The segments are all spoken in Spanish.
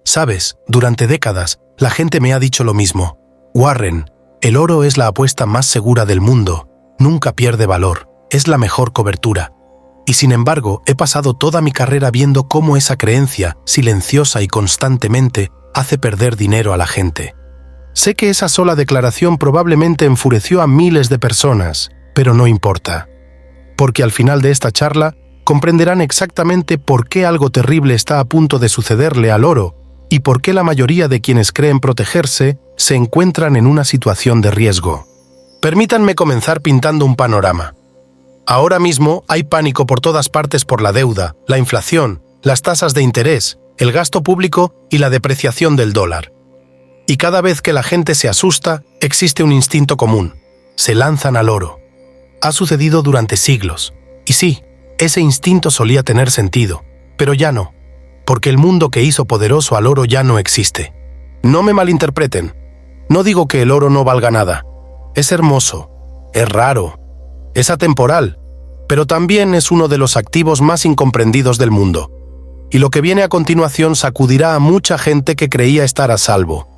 Sabes, durante décadas, la gente me ha dicho lo mismo. Warren, el oro es la apuesta más segura del mundo. Nunca pierde valor. Es la mejor cobertura. Y sin embargo, he pasado toda mi carrera viendo cómo esa creencia, silenciosa y constantemente, hace perder dinero a la gente. Sé que esa sola declaración probablemente enfureció a miles de personas, pero no importa. Porque al final de esta charla, comprenderán exactamente por qué algo terrible está a punto de sucederle al oro y por qué la mayoría de quienes creen protegerse se encuentran en una situación de riesgo. Permítanme comenzar pintando un panorama. Ahora mismo hay pánico por todas partes por la deuda, la inflación, las tasas de interés, el gasto público y la depreciación del dólar. Y cada vez que la gente se asusta, existe un instinto común. Se lanzan al oro. Ha sucedido durante siglos. Y sí, ese instinto solía tener sentido, pero ya no, porque el mundo que hizo poderoso al oro ya no existe. No me malinterpreten. No digo que el oro no valga nada. Es hermoso, es raro, es atemporal, pero también es uno de los activos más incomprendidos del mundo. Y lo que viene a continuación sacudirá a mucha gente que creía estar a salvo.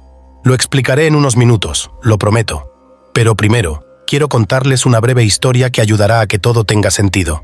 Lo explicaré en unos minutos, lo prometo. Pero primero, quiero contarles una breve historia que ayudará a que todo tenga sentido.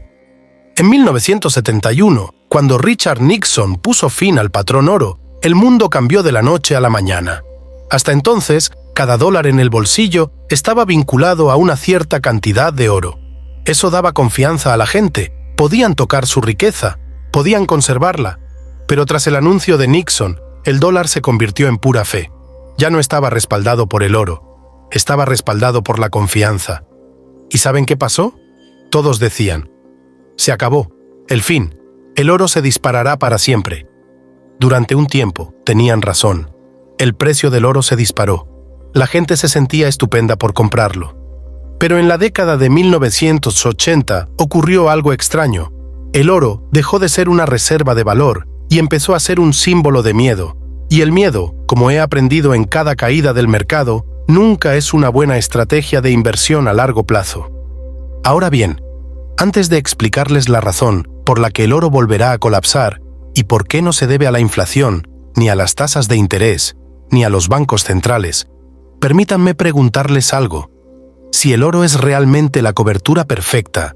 En 1971, cuando Richard Nixon puso fin al patrón oro, el mundo cambió de la noche a la mañana. Hasta entonces, cada dólar en el bolsillo estaba vinculado a una cierta cantidad de oro. Eso daba confianza a la gente, podían tocar su riqueza, podían conservarla. Pero tras el anuncio de Nixon, el dólar se convirtió en pura fe. Ya no estaba respaldado por el oro, estaba respaldado por la confianza. ¿Y saben qué pasó? Todos decían: se acabó, el fin, el oro se disparará para siempre. Durante un tiempo, tenían razón. El precio del oro se disparó. La gente se sentía estupenda por comprarlo. Pero en la década de 1980 ocurrió algo extraño. El oro dejó de ser una reserva de valor y empezó a ser un símbolo de miedo. Y el miedo, como he aprendido en cada caída del mercado, nunca es una buena estrategia de inversión a largo plazo. Ahora bien, antes de explicarles la razón por la que el oro volverá a colapsar y por qué no se debe a la inflación, ni a las tasas de interés, ni a los bancos centrales, permítanme preguntarles algo. Si el oro es realmente la cobertura perfecta,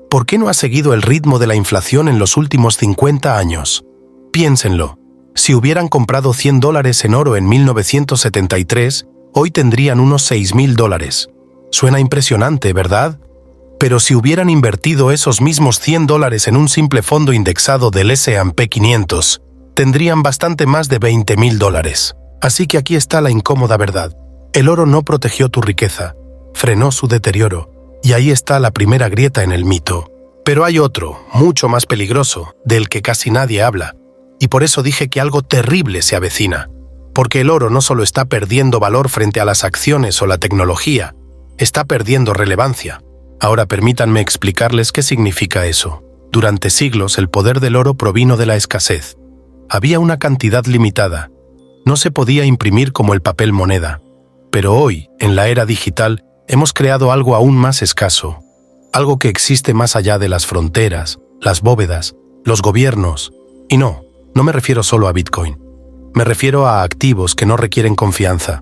¿por qué no ha seguido el ritmo de la inflación en los últimos 50 años? Piénsenlo. Si hubieran comprado $100 en oro en 1973, hoy tendrían unos $6,000. Suena impresionante, ¿verdad? Pero si hubieran invertido esos mismos $100 en un simple fondo indexado del S&P 500, tendrían bastante más de $20,000. Así que aquí está la incómoda verdad. El oro no protegió tu riqueza, frenó su deterioro, y ahí está la primera grieta en el mito. Pero hay otro, mucho más peligroso, del que casi nadie habla, y por eso dije que algo terrible se avecina. Porque el oro no solo está perdiendo valor frente a las acciones o la tecnología, está perdiendo relevancia. Ahora permítanme explicarles qué significa eso. Durante siglos el poder del oro provino de la escasez. Había una cantidad limitada. No se podía imprimir como el papel moneda. Pero hoy, en la era digital, hemos creado algo aún más escaso. Algo que existe más allá de las fronteras, las bóvedas, los gobiernos. Y no me refiero solo a Bitcoin. Me refiero a activos que no requieren confianza.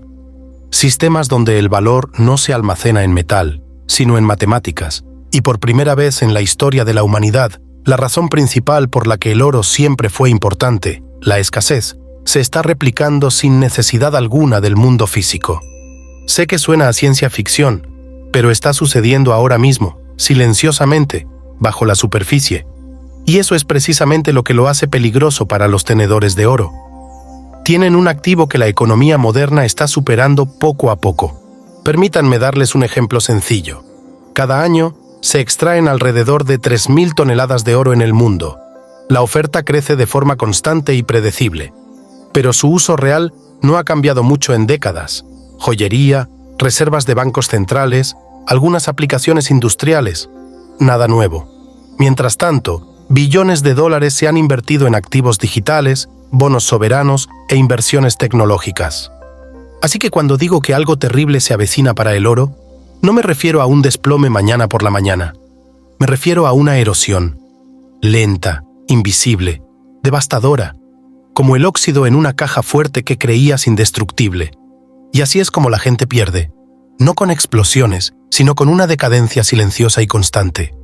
Sistemas donde el valor no se almacena en metal, sino en matemáticas. Y por primera vez en la historia de la humanidad, la razón principal por la que el oro siempre fue importante, la escasez, se está replicando sin necesidad alguna del mundo físico. Sé que suena a ciencia ficción, pero está sucediendo ahora mismo, silenciosamente, bajo la superficie. Y eso es precisamente lo que lo hace peligroso para los tenedores de oro. Tienen un activo que la economía moderna está superando poco a poco. Permítanme darles un ejemplo sencillo. Cada año se extraen alrededor de 3,000 toneladas de oro en el mundo. La oferta crece de forma constante y predecible, pero su uso real no ha cambiado mucho en décadas. Joyería, reservas de bancos centrales, algunas aplicaciones industriales, nada nuevo. Mientras tanto, billones de dólares se han invertido en activos digitales, bonos soberanos e inversiones tecnológicas. Así que cuando digo que algo terrible se avecina para el oro, no me refiero a un desplome mañana por la mañana. Me refiero a una erosión, lenta, invisible, devastadora. como el óxido en una caja fuerte que creías indestructible. Y así es como la gente pierde, no con explosiones, sino con una decadencia silenciosa y constante.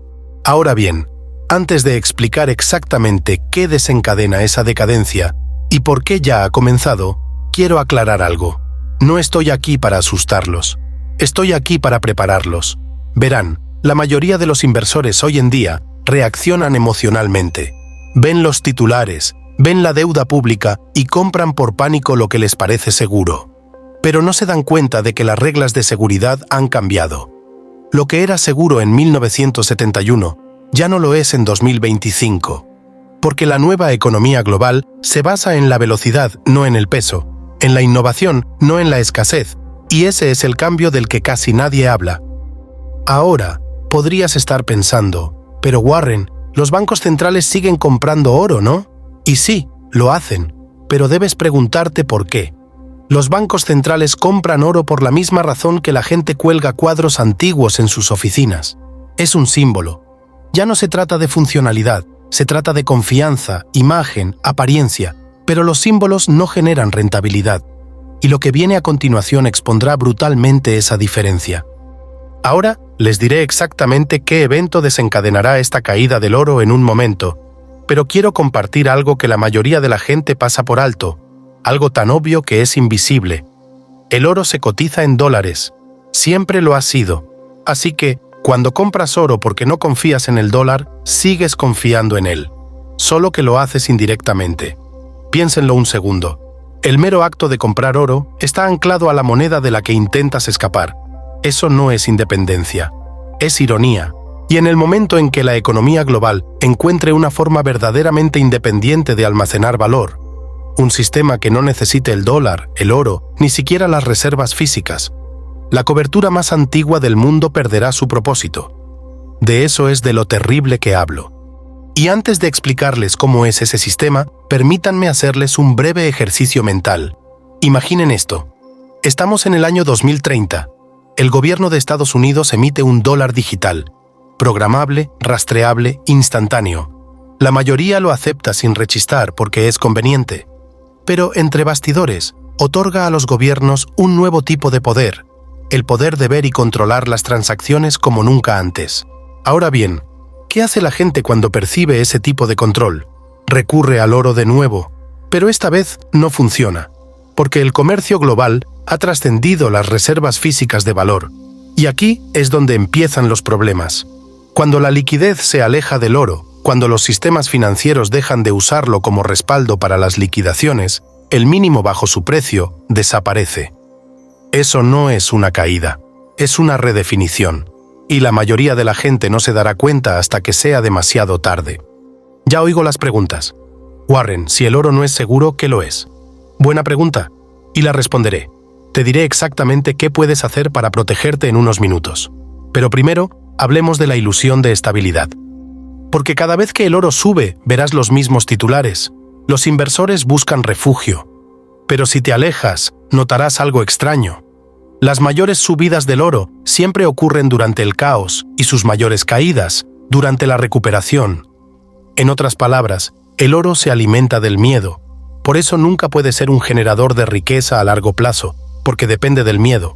Ahora bien, antes de explicar exactamente qué desencadena esa decadencia y por qué ya ha comenzado, quiero aclarar algo. No estoy aquí para asustarlos. Estoy aquí para prepararlos. Verán, la mayoría de los inversores hoy en día reaccionan emocionalmente. Ven los titulares, ven la deuda pública y compran por pánico lo que les parece seguro. Pero no se dan cuenta de que las reglas de seguridad han cambiado. Lo que era seguro en 1971 ya no lo es en 2025, porque la nueva economía global se basa en la velocidad, no en el peso, en la innovación, no en la escasez, y ese es el cambio del que casi nadie habla. Ahora, podrías estar pensando, pero Warren, los bancos centrales siguen comprando oro, ¿no? Y sí, lo hacen, pero debes preguntarte por qué. Los bancos centrales compran oro por la misma razón que la gente cuelga cuadros antiguos en sus oficinas. Es un símbolo. Ya no se trata de funcionalidad, se trata de confianza, imagen, apariencia, pero los símbolos no generan rentabilidad. Y lo que viene a continuación expondrá brutalmente esa diferencia. Ahora les diré exactamente qué evento desencadenará esta caída del oro en un momento, pero quiero compartir algo que la mayoría de la gente pasa por alto, algo tan obvio que es invisible. El oro se cotiza en dólares, siempre lo ha sido, así que, cuando compras oro porque no confías en el dólar, sigues confiando en él, solo que lo haces indirectamente. Piénsenlo un segundo. El mero acto de comprar oro está anclado a la moneda de la que intentas escapar. Eso no es independencia, es ironía. Y en el momento en que la economía global encuentre una forma verdaderamente independiente de almacenar valor, un sistema que no necesite el dólar, el oro, ni siquiera las reservas físicas, la cobertura más antigua del mundo perderá su propósito. De eso es de lo terrible que hablo. Y antes de explicarles cómo es ese sistema, permítanme hacerles un breve ejercicio mental. Imaginen esto. Estamos en el año 2030. El gobierno de Estados Unidos emite un dólar digital, programable, rastreable, instantáneo. La mayoría lo acepta sin rechistar porque es conveniente. Pero entre bastidores, otorga a los gobiernos un nuevo tipo de poder, el poder de ver y controlar las transacciones como nunca antes. Ahora bien, ¿qué hace la gente cuando percibe ese tipo de control? Recurre al oro de nuevo, pero esta vez no funciona, porque el comercio global ha trascendido las reservas físicas de valor, y aquí es donde empiezan los problemas. Cuando la liquidez se aleja del oro, cuando los sistemas financieros dejan de usarlo como respaldo para las liquidaciones, el mínimo bajo su precio desaparece. Eso no es una caída, es una redefinición, y la mayoría de la gente no se dará cuenta hasta que sea demasiado tarde. Ya oigo las preguntas. Warren, si el oro no es seguro, ¿qué lo es? Buena pregunta, y la responderé. Te diré exactamente qué puedes hacer para protegerte en unos minutos. Pero primero, hablemos de la ilusión de estabilidad. Porque cada vez que el oro sube, verás los mismos titulares. Los inversores buscan refugio. Pero si te alejas, notarás algo extraño. Las mayores subidas del oro siempre ocurren durante el caos y sus mayores caídas durante la recuperación. En otras palabras, el oro se alimenta del miedo. Por eso nunca puede ser un generador de riqueza a largo plazo, porque depende del miedo.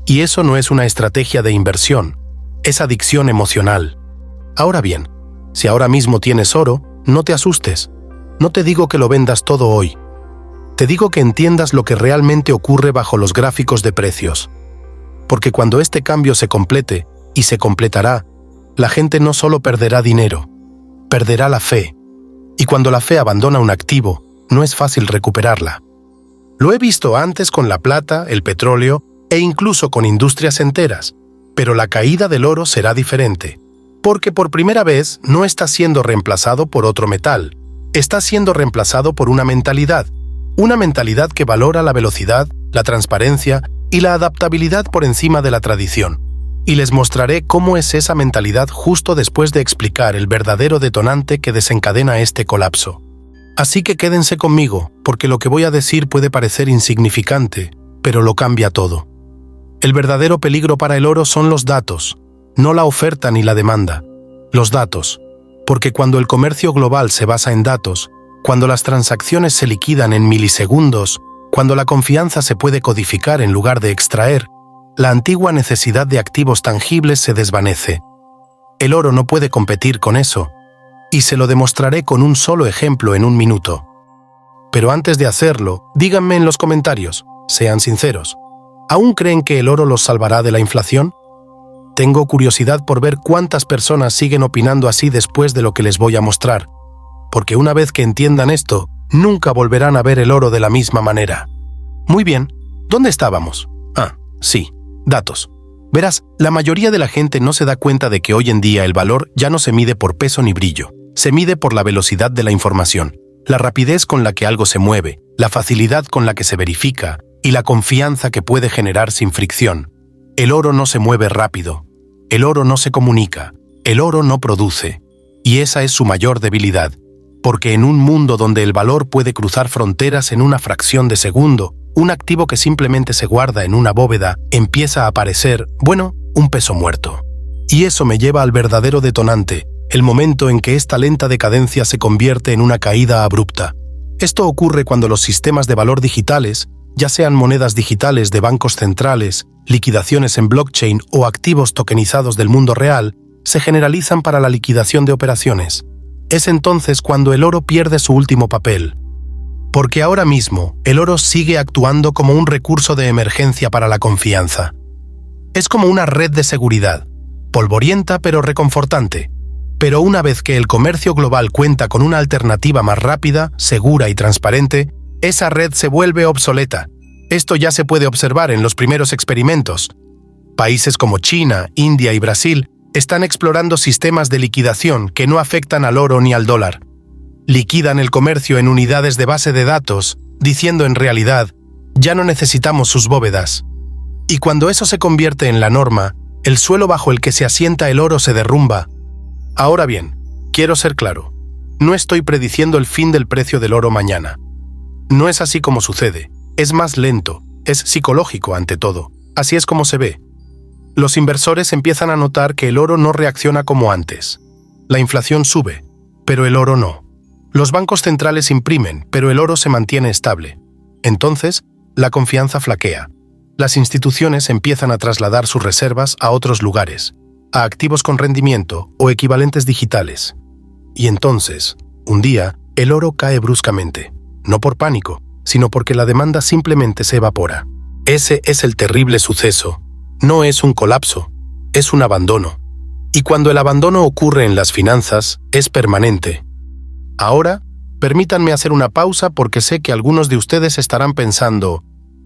Y eso no es una estrategia de inversión, es adicción emocional. Ahora bien, si ahora mismo tienes oro, no te asustes. No te digo que lo vendas todo hoy. Te digo que entiendas lo que realmente ocurre bajo los gráficos de precios. Porque cuando este cambio se complete, y se completará, la gente no solo perderá dinero, perderá la fe. Y cuando la fe abandona un activo, no es fácil recuperarla. Lo he visto antes con la plata, el petróleo e incluso con industrias enteras, pero la caída del oro será diferente, porque por primera vez no está siendo reemplazado por otro metal, está siendo reemplazado por una mentalidad que valora la velocidad, la transparencia y la adaptabilidad por encima de la tradición. Y les mostraré cómo es esa mentalidad justo después de explicar el verdadero detonante que desencadena este colapso. Así que quédense conmigo, porque lo que voy a decir puede parecer insignificante, pero lo cambia todo. El verdadero peligro para el oro son los datos, no la oferta ni la demanda. Los datos, porque cuando el comercio global se basa en datos, Cuando las transacciones se liquidan en milisegundos, cuando la confianza se puede codificar en lugar de extraer, la antigua necesidad de activos tangibles se desvanece. El oro no puede competir con eso, y se lo demostraré con un solo ejemplo en un minuto. Pero antes de hacerlo, díganme en los comentarios, sean sinceros, ¿aún creen que el oro los salvará de la inflación? Tengo curiosidad por ver cuántas personas siguen opinando así después de lo que les voy a mostrar, porque una vez que entiendan esto, nunca volverán a ver el oro de la misma manera. Muy bien, ¿dónde estábamos? Sí, datos. Verás, la mayoría de la gente no se da cuenta de que hoy en día el valor ya no se mide por peso ni brillo, se mide por la velocidad de la información, la rapidez con la que algo se mueve, la facilidad con la que se verifica y la confianza que puede generar sin fricción. El oro no se mueve rápido, el oro no se comunica, el oro no produce, y esa es su mayor debilidad, porque en un mundo donde el valor puede cruzar fronteras en una fracción de segundo, un activo que simplemente se guarda en una bóveda empieza a parecer, un peso muerto. Y eso me lleva al verdadero detonante, el momento en que esta lenta decadencia se convierte en una caída abrupta. Esto ocurre cuando los sistemas de valor digitales, ya sean monedas digitales de bancos centrales, liquidaciones en blockchain o activos tokenizados del mundo real, se generalizan para la liquidación de operaciones. Es entonces cuando el oro pierde su último papel. Porque ahora mismo, el oro sigue actuando como un recurso de emergencia para la confianza. Es como una red de seguridad, polvorienta pero reconfortante. Pero una vez que el comercio global cuenta con una alternativa más rápida, segura y transparente, esa red se vuelve obsoleta. Esto ya se puede observar en los primeros experimentos. Países como China, India y Brasil están explorando sistemas de liquidación que no afectan al oro ni al dólar. Liquidan el comercio en unidades de base de datos, diciendo en realidad, ya no necesitamos sus bóvedas. Y cuando eso se convierte en la norma, el suelo bajo el que se asienta el oro se derrumba. Ahora bien, quiero ser claro, no estoy prediciendo el fin del precio del oro mañana. No es así como sucede, es más lento, es psicológico ante todo, así es como se ve. Los inversores empiezan a notar que el oro no reacciona como antes. La inflación sube, pero el oro no. Los bancos centrales imprimen, pero el oro se mantiene estable. Entonces, la confianza flaquea. Las instituciones empiezan a trasladar sus reservas a otros lugares, a activos con rendimiento o equivalentes digitales. Y entonces, un día, el oro cae bruscamente, no por pánico, sino porque la demanda simplemente se evapora. Ese es el terrible suceso. No es un colapso, es un abandono. Y cuando el abandono ocurre en las finanzas, es permanente. Ahora, permítanme hacer una pausa porque sé que algunos de ustedes estarán pensando,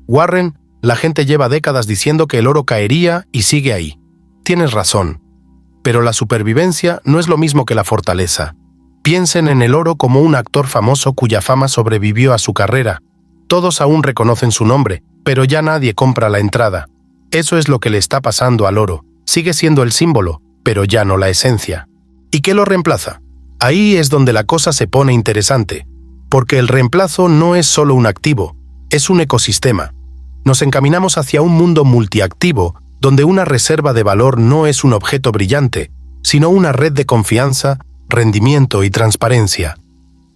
Warren, la gente lleva décadas diciendo que el oro caería y sigue ahí. Tienes razón. Pero la supervivencia no es lo mismo que la fortaleza. Piensen en el oro como un actor famoso cuya fama sobrevivió a su carrera. Todos aún reconocen su nombre, pero ya nadie compra la entrada. Eso es lo que le está pasando al oro. Sigue siendo el símbolo, pero ya no la esencia. ¿Y qué lo reemplaza? Ahí es donde la cosa se pone interesante, porque el reemplazo no es solo un activo, es un ecosistema. Nos encaminamos hacia un mundo multiactivo, donde una reserva de valor no es un objeto brillante, sino una red de confianza, rendimiento y transparencia.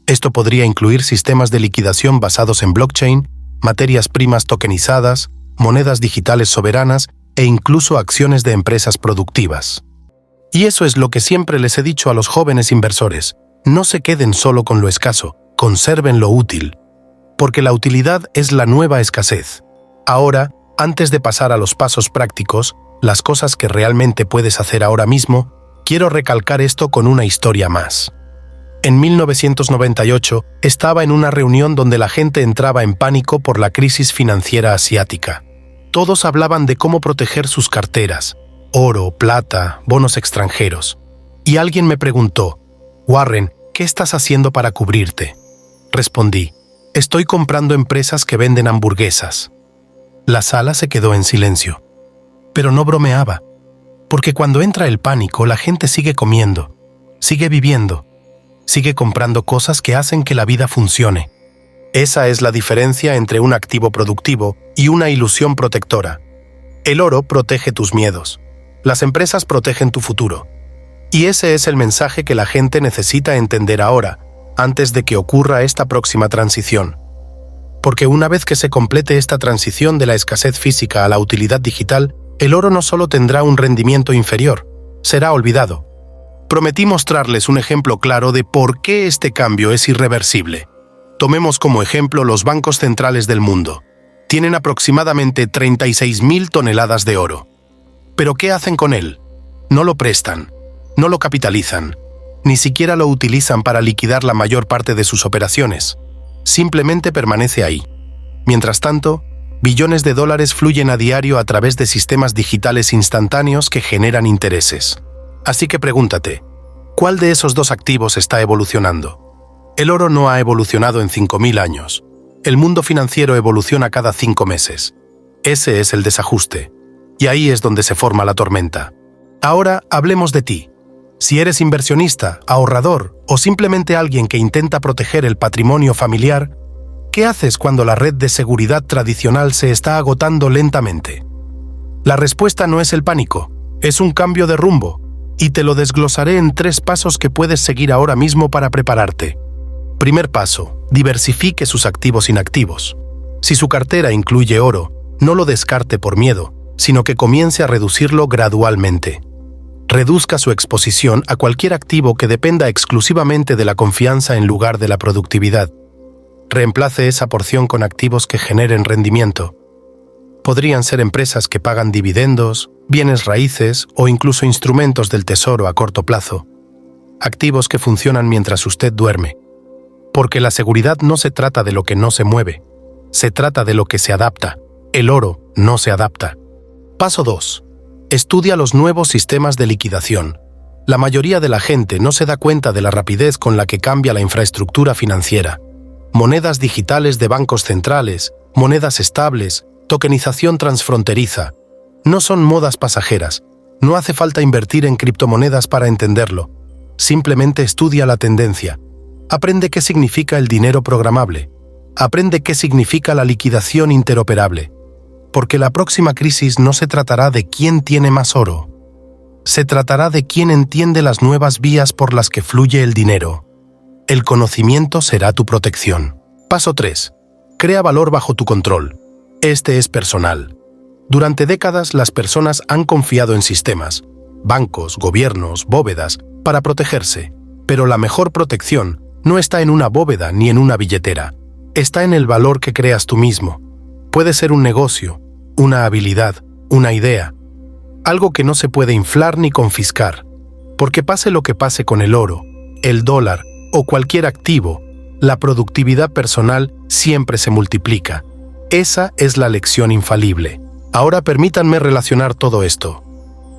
Esto podría incluir sistemas de liquidación basados en blockchain, materias primas tokenizadas, monedas digitales soberanas e incluso acciones de empresas productivas. Y eso es lo que siempre les he dicho a los jóvenes inversores. No se queden solo con lo escaso, conserven lo útil. Porque la utilidad es la nueva escasez. Ahora, antes de pasar a los pasos prácticos, las cosas que realmente puedes hacer ahora mismo, quiero recalcar esto con una historia más. En 1998, estaba en una reunión donde la gente entraba en pánico por la crisis financiera asiática. Todos hablaban de cómo proteger sus carteras, oro, plata, bonos extranjeros. Y alguien me preguntó, Warren, ¿qué estás haciendo para cubrirte? Respondí, estoy comprando empresas que venden hamburguesas. La sala se quedó en silencio. Pero no bromeaba, porque cuando entra el pánico la gente sigue comiendo, sigue viviendo, sigue comprando cosas que hacen que la vida funcione. Esa es la diferencia entre un activo productivo y una ilusión protectora. El oro protege tus miedos. Las empresas protegen tu futuro. Y ese es el mensaje que la gente necesita entender ahora, antes de que ocurra esta próxima transición. Porque una vez que se complete esta transición de la escasez física a la utilidad digital, el oro no solo tendrá un rendimiento inferior, será olvidado. Prometí mostrarles un ejemplo claro de por qué este cambio es irreversible. Tomemos como ejemplo los bancos centrales del mundo. Tienen aproximadamente 36.000 toneladas de oro. ¿Pero qué hacen con él? No lo prestan, no lo capitalizan, ni siquiera lo utilizan para liquidar la mayor parte de sus operaciones. Simplemente permanece ahí. Mientras tanto, billones de dólares fluyen a diario a través de sistemas digitales instantáneos que generan intereses. Así que pregúntate, ¿cuál de esos dos activos está evolucionando? El oro no ha evolucionado en 5.000 años. El mundo financiero evoluciona cada 5 meses. Ese es el desajuste. Y ahí es donde se forma la tormenta. Ahora hablemos de ti. Si eres inversionista, ahorrador o simplemente alguien que intenta proteger el patrimonio familiar, ¿qué haces cuando la red de seguridad tradicional se está agotando lentamente? La respuesta no es el pánico, es un cambio de rumbo, y te lo desglosaré en 3 pasos que puedes seguir ahora mismo para prepararte. Primer paso, diversifique sus activos inactivos. Si su cartera incluye oro, no lo descarte por miedo, sino que comience a reducirlo gradualmente. Reduzca su exposición a cualquier activo que dependa exclusivamente de la confianza en lugar de la productividad. Reemplace esa porción con activos que generen rendimiento. Podrían ser empresas que pagan dividendos, bienes raíces o incluso instrumentos del tesoro a corto plazo. Activos que funcionan mientras usted duerme. Porque la seguridad no se trata de lo que no se mueve, se trata de lo que se adapta. El oro no se adapta. Paso 2. Estudia los nuevos sistemas de liquidación. La mayoría de la gente no se da cuenta de la rapidez con la que cambia la infraestructura financiera. Monedas digitales de bancos centrales, monedas estables, tokenización transfronteriza. No son modas pasajeras. No hace falta invertir en criptomonedas para entenderlo. Simplemente estudia la tendencia. Aprende qué significa el dinero programable. Aprende qué significa la liquidación interoperable. Porque la próxima crisis no se tratará de quién tiene más oro. Se tratará de quién entiende las nuevas vías por las que fluye el dinero. El conocimiento será tu protección. Paso 3. Crea valor bajo tu control. Este es personal. Durante décadas las personas han confiado en sistemas, bancos, gobiernos, bóvedas, para protegerse. Pero la mejor protección no está en una bóveda ni en una billetera. Está en el valor que creas tú mismo. Puede ser un negocio, una habilidad, una idea, algo que no se puede inflar ni confiscar, porque pase lo que pase con el oro, el dólar o cualquier activo, la productividad personal siempre se multiplica. Esa es la lección infalible. Ahora permítanme relacionar todo esto.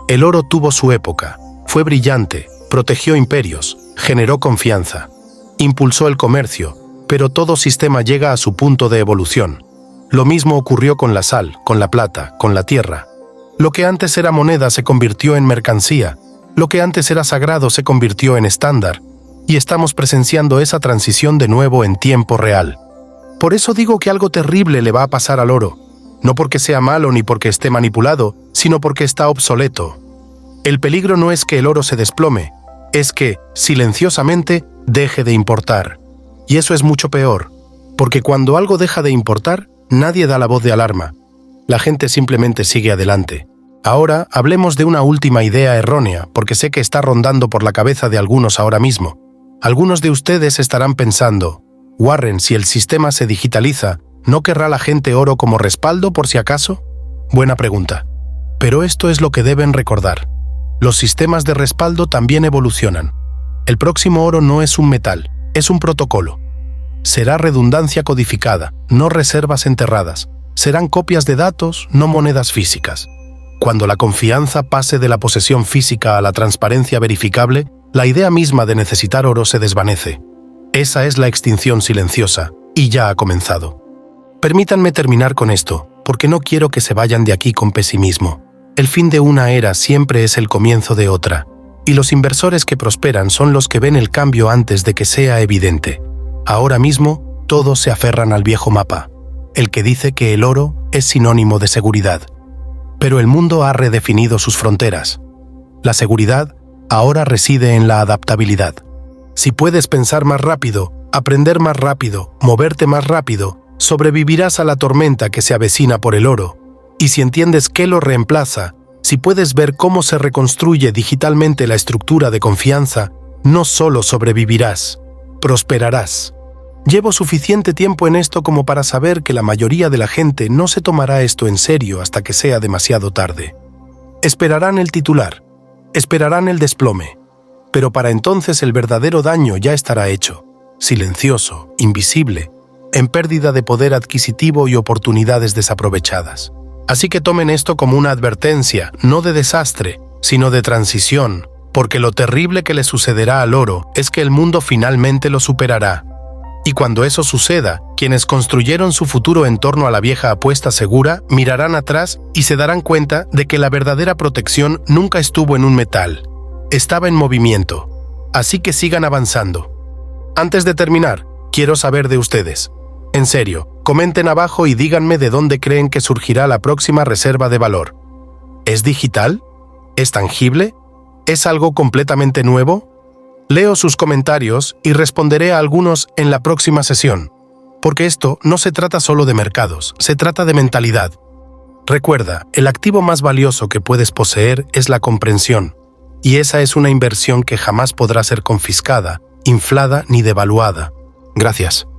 El oro tuvo su época, fue brillante, protegió imperios, generó confianza, impulsó el comercio, pero todo sistema llega a su punto de evolución. Lo mismo ocurrió con la sal, con la plata, con la tierra. Lo que antes era moneda se convirtió en mercancía, lo que antes era sagrado se convirtió en estándar, y estamos presenciando esa transición de nuevo en tiempo real. Por eso digo que algo terrible le va a pasar al oro, no porque sea malo ni porque esté manipulado, sino porque está obsoleto. El peligro no es que el oro se desplome, es que, silenciosamente, deje de importar. Y eso es mucho peor, porque cuando algo deja de importar, nadie da la voz de alarma. La gente simplemente sigue adelante. Ahora hablemos de una última idea errónea, porque sé que está rondando por la cabeza de algunos ahora mismo. Algunos de ustedes estarán pensando, Warren, si el sistema se digitaliza, ¿no querrá la gente oro como respaldo por si acaso? Buena pregunta. Pero esto es lo que deben recordar. Los sistemas de respaldo también evolucionan. El próximo oro no es un metal, es un protocolo. Será redundancia codificada, no reservas enterradas. Serán copias de datos, no monedas físicas. Cuando la confianza pase de la posesión física a la transparencia verificable, la idea misma de necesitar oro se desvanece. Esa es la extinción silenciosa, y ya ha comenzado. Permítanme terminar con esto, porque no quiero que se vayan de aquí con pesimismo. El fin de una era siempre es el comienzo de otra, y los inversores que prosperan son los que ven el cambio antes de que sea evidente. Ahora mismo, todos se aferran al viejo mapa, el que dice que el oro es sinónimo de seguridad. Pero el mundo ha redefinido sus fronteras. La seguridad ahora reside en la adaptabilidad. Si puedes pensar más rápido, aprender más rápido, moverte más rápido, sobrevivirás a la tormenta que se avecina por el oro. Y si entiendes qué lo reemplaza, si puedes ver cómo se reconstruye digitalmente la estructura de confianza, no solo sobrevivirás, prosperarás. Llevo suficiente tiempo en esto como para saber que la mayoría de la gente no se tomará esto en serio hasta que sea demasiado tarde. Esperarán el titular, esperarán el desplome, pero para entonces el verdadero daño ya estará hecho, silencioso, invisible, en pérdida de poder adquisitivo y oportunidades desaprovechadas. Así que tomen esto como una advertencia, no de desastre, sino de transición, porque lo terrible que le sucederá al oro es que el mundo finalmente lo superará. Y cuando eso suceda, quienes construyeron su futuro en torno a la vieja apuesta segura mirarán atrás y se darán cuenta de que la verdadera protección nunca estuvo en un metal, estaba en movimiento. Así que sigan avanzando. Antes de terminar, quiero saber de ustedes. En serio, comenten abajo y díganme de dónde creen que surgirá la próxima reserva de valor. ¿Es digital? ¿Es tangible? ¿Es algo completamente nuevo? Leo sus comentarios y responderé a algunos en la próxima sesión, porque esto no se trata solo de mercados, se trata de mentalidad. Recuerda, el activo más valioso que puedes poseer es la comprensión, y esa es una inversión que jamás podrá ser confiscada, inflada ni devaluada. Gracias.